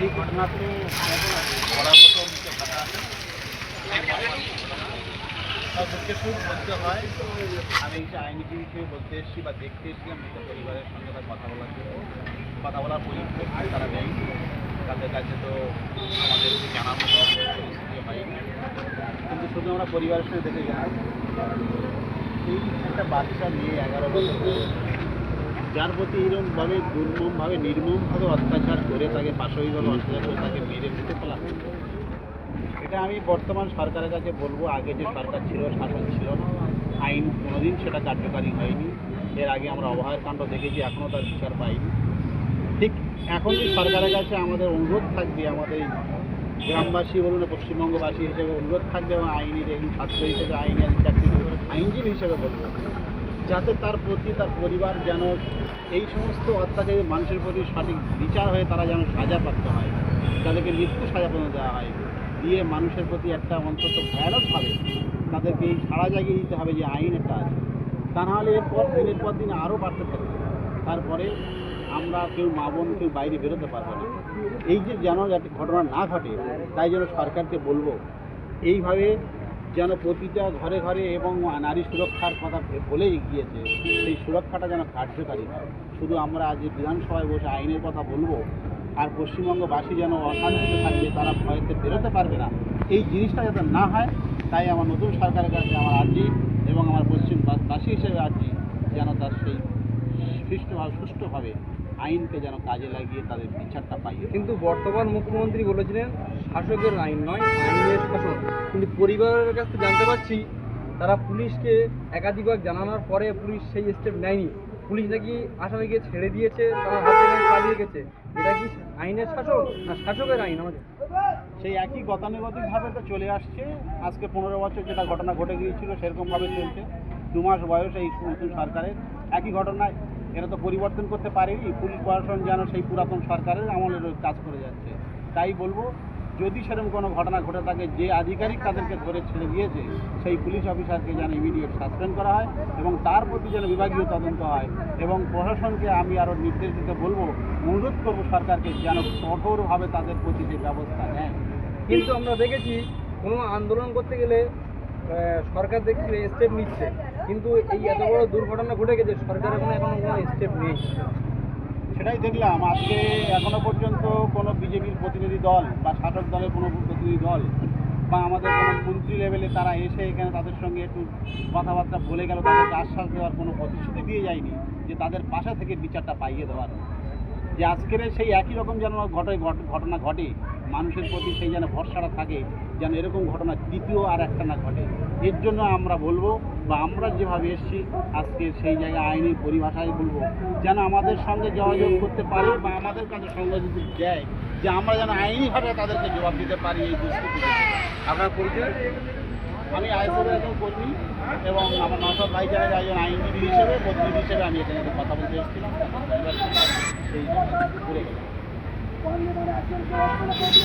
এই ঘটনা তো বলার মতো মুখে ভাষা আছে। দুঃখের সুখ বলতে হয়। আমি এই আইনজীবী হিসেবে বলতে এসেছি বা দেখতে এসেছিলাম মৃত পরিবারের সঙ্গে তার কথা বলার জন্য। কথা বলার পরিপ্রেক্ষিতে তারা নেই, তাদের কাছে তো আমাদের জানার মতো পরিস্থিতি হয়নি। কিন্তু শুধু আমরা পরিবারের সঙ্গে দেখে গেলাম এই একটা বাচ্চা মেয়ে 11 বছর, যার প্রতি এরকমভাবে দুর্মমভাবে নির্মমভাবে অত্যাচার করে তাকে পাশবিকভাবে অত্যাচার করে তাকে মেরে ফেলতে ফেলা হয়। এটা আমি বর্তমান সরকারের কাছে বলবো, আগে যে সরকার ছিল, শাসন ছিল না, আইন কোনোদিন সেটা কার্যকারী হয়নি। এর আগে আমরা অবহার কাণ্ড দেখেছি, এখনও তার বিচার পাইনি। ঠিক এখন যে সরকারের কাছে আমাদের অনুরোধ থাকবে, আমাদের গ্রামবাসী বলুন পশ্চিমবঙ্গবাসী হিসেবে অনুরোধ থাকবে এবং আইনের এই ছাত্র হিসেবে আইনজীবী হিসেবে বলবো, যাতে তার প্রতি তার পরিবার যেন এই সমস্ত অত্যাচারী মানুষের প্রতি সঠিক বিচার হয়ে তারা যেন সাজাপ্রাপ্ত হয়, তাদেরকে মৃত্যু সাজা প্রদান দেওয়া হয়, দিয়ে মানুষের প্রতি একটা অন্তত ভয়ানকভাবে তাদেরকে এই সাড়া জাগিয়ে দিতে হবে যে আইন একটা আছে। তা নাহলে এরপর দিনের পর দিন আরও বাড়তে থাকবে। তারপরে আমরা কেউ মা বোন কেউ বাইরে বেরোতে পারবো না। এই যে যেন যাতে ঘটনা না ঘটে, তাই যেন সরকারকে বলবো এইভাবে যেন প্রতিটা ঘরে ঘরে এবং নারী সুরক্ষার কথা বলেই গিয়েছে, সেই সুরক্ষাটা যেন কার্যকারী হয়। শুধু আমরা আজ বিধানসভায় বসে আইনের কথা বলবো আর পশ্চিমবঙ্গবাসী যেন অশান্তিতে থাকবে, তারা ভয়তে বেরোতে পারবে না, এই জিনিসটা যাতে না হয়, তাই আমার নতুন সরকারের কাছে আমার আর্জি এবং আমার পশ্চিমবাসী হিসেবে আর্জি যেন তার সেই সুষ্ঠুভাবে আইনকে যেন কাজে লাগিয়ে তাদের বিচারটা পাইয়ে। কিন্তু বর্তমান মুখ্যমন্ত্রী বলেছিলেন শাসকের আইন নয়, আইনের শাসন। কিন্তু পরিবারের কাছে জানতে পারছি তারা পুলিশকে একাধিকবার জানানোর পরে পুলিশ সেই স্টেপ নেয়নি। পুলিশ নাকি আসামিকে ছেড়ে দিয়েছে, তারা হাত থেকে পালিয়ে গেছে। এটা কি আইনের শাসন না শাসকের আইন? আমাদের সেই একই গতানুগতিকভাবে তো চলে আসছে। আজকে 15 বছর যেটা ঘটনা ঘটে গিয়েছিল সেরকমভাবে চলছে। 2 মাস বয়স এই নতুন সরকারের, একই ঘটনায় এরা তো পরিবর্তন করতে পারেনি। পুলিশ প্রশাসন যেন সেই পুরাতন সরকারের আমলের কাজ করে যাচ্ছে। তাই বলবো, যদি সেরকম কোনো ঘটনা ঘটে থাকে, যে আধিকারিক তাদেরকে ধরে ছেড়ে দিয়েছে সেই পুলিশ অফিসারকে যেন ইমিডিয়েট সাসপেন্ড করা হয় এবং তার প্রতি যেন বিভাগীয় তদন্ত হয়। এবং প্রশাসনকে আমি আরও নির্দেশ দিতে বলবো, অনুরোধ করবো সরকারকে যেন কঠোরভাবে তাদের প্রতি যে ব্যবস্থা নেয়। কিন্তু আমরা দেখেছি কোনো আন্দোলন করতে গেলে সরকার দেখছি স্টেপ নিচ্ছে, কিন্তু এই এত বড় দুর্ঘটনা ঘটে গেছে সরকারের এখনো কোনো স্টেপ নেই। সেটাই দেখলাম আজকে এখনো পর্যন্ত কোনো বিজেপির প্রতিনিধি দল বা শাসক দলের কোনো প্রতিনিধি দল বা আমাদের কোনো মন্ত্রী লেভেলে তারা এসে এখানে তাদের সঙ্গে একটু কথাবার্তা বলে গেল, তাদেরকে আশ্বাস দেওয়ার কোনো প্রতিশ্রুতি দিয়ে যায়নি যে তাদের পাশা থেকে বিচারটা পাইয়ে দেওয়ার। যে আজকের সেই একই রকম যেন ঘটনা ঘটে, মানুষের প্রতি সেই যেন ভরসাটা থাকে, যেন এরকম ঘটনা দ্বিতীয় আর একটা না ঘটে। এর জন্য আমরা বলবো বা আমরা যেভাবে এসেছি আজকে সেই জায়গায় আইনি পরিভাষায় বলবো যেন আমাদের সঙ্গে যোগাযোগ করতে পারে বা আমাদের কাছে সঙ্গে যদি দেয়, যে আমরা যেন আইনিভাবে তাদেরকে জবাব দিতে পারি এই দুষ্কৃতি। আপনার পরিচয়? আমি আইএসএফের একজন কর্মী এবং আমার নওশাদ ভাইজানের একজন আইনজীবী হিসেবে প্রতিনিধি হিসেবে আমি এখানে কথা বলতে এসেছিলাম। সেই ঘুরে গেলাম।